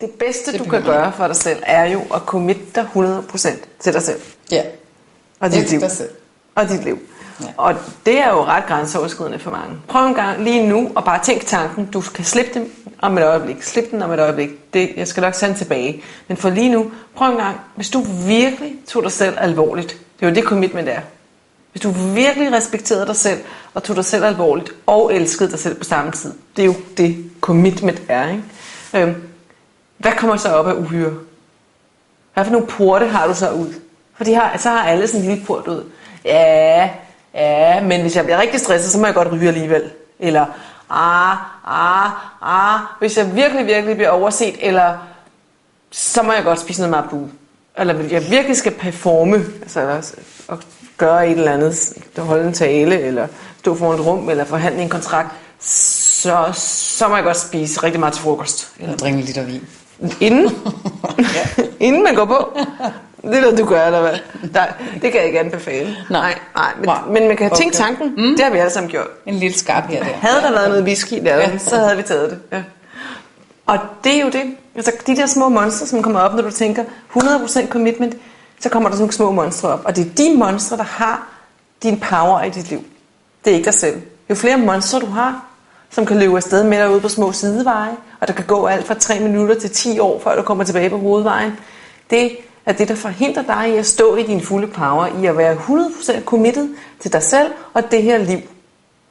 Det bedste, du kan gøre for dig selv, er jo at committe dig 100% til dig selv. Ja. Og dit liv. Dig selv. Og dit liv. Ja. Og det er jo ret grænseoverskridende for mange. Prøv en gang lige nu og bare tænk tanken, du skal slippe dem om et øjeblik. Slip den om et øjeblik. Jeg skal nok sende tilbage. Men for lige nu, prøv en gang, hvis du virkelig tog dig selv alvorligt. Det er jo det commitment er. Hvis du virkelig respekterede dig selv, og tog dig selv alvorligt, og elskede dig selv på samme tid. Det er jo det commitment er, ikke? Hvad kommer så op af uhyre? Hvad for nogle porte har du så ud? For så har alle sådan en lille port ud. Ja, men hvis jeg bliver rigtig stresset, så må jeg godt ryge alligevel. Eller, hvis jeg virkelig bliver overset, eller så må jeg godt spise noget marabu. Eller hvis jeg virkelig skal performe, altså og gøre et eller andet, holde en tale, eller stå foran et rum, eller forhandle en kontrakt, så må jeg godt spise rigtig meget til frokost. Eller drikke en liter vin. Inden man går på. Det er noget, du gør, eller hvad? Det kan jeg ikke anbefale. Nej. Men man kan tænke tanken. Det har vi alle sammen gjort. En lille skarp her der. Havde der været noget whisky der, så havde vi taget det. Ja. Og det er jo det. Altså, de der små monstre, som kommer op, når du tænker 100% commitment, så kommer der sådan nogle små monstre op. Og det er de monstre, der har din power i dit liv. Det er ikke dig selv. Jo flere monstre du har, som kan løbe afsted med dig ude på små sideveje, og der kan gå alt fra 3 minutter til 10 år, før du kommer tilbage på hovedvejen, det er det, der forhindrer dig i at stå i din fulde power, i at være 100% committed til dig selv og det her liv,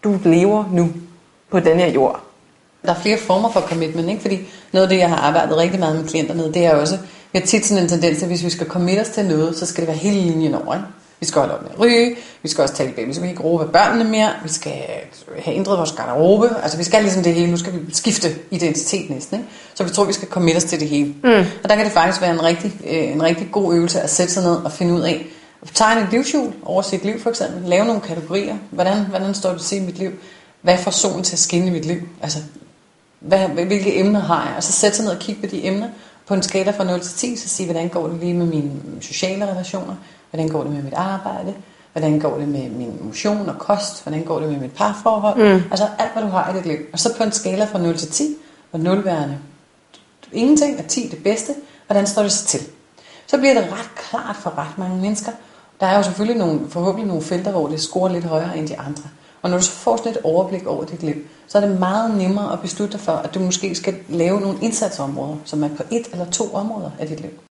du lever nu på den her jord. Der er flere former for commitment, ikke? Fordi noget af det, jeg har arbejdet rigtig meget med klienterne, det er også, vi har tit sådan en tendens til, at hvis vi skal committe os til noget, så skal det være hele linjen over, ikke? Vi skal holde op med at ryge, vi skal også tale baby, vi skal ikke råbe børnene mere, vi skal have ændret vores garderobe, altså vi skal ligesom det hele, nu skal vi skifte identitet næsten, ikke? Så vi tror, vi skal committe os til det hele. Og der kan det faktisk være en rigtig god øvelse at sætte sig ned og finde ud af, tegne et livshjul over sit liv for eksempel, lave nogle kategorier, hvordan står det til i mit liv, hvad får solen til at skinne i mit liv, altså hvilke emner har jeg, og så sætte sig ned og kigge på de emner, på en skala fra 0 til 10, så sige, hvordan går det lige med mine sociale relationer, hvordan går det med mit arbejde, hvordan går det med min motion og kost, hvordan går det med mit parforhold, altså alt, hvad du har i dit liv. Og så på en skala fra 0 til 10, hvor 0 værende ingenting, og 10 det bedste, hvordan står det så til? Så bliver det ret klart for ret mange mennesker. Der er jo selvfølgelig forhåbentlig nogle felter, hvor det scorer lidt højere end de andre. Og når du så får sådan et overblik over dit liv, så er det meget nemmere at beslutte dig for, at du måske skal lave nogle indsatsområder, som er på 1 eller 2 områder af dit liv.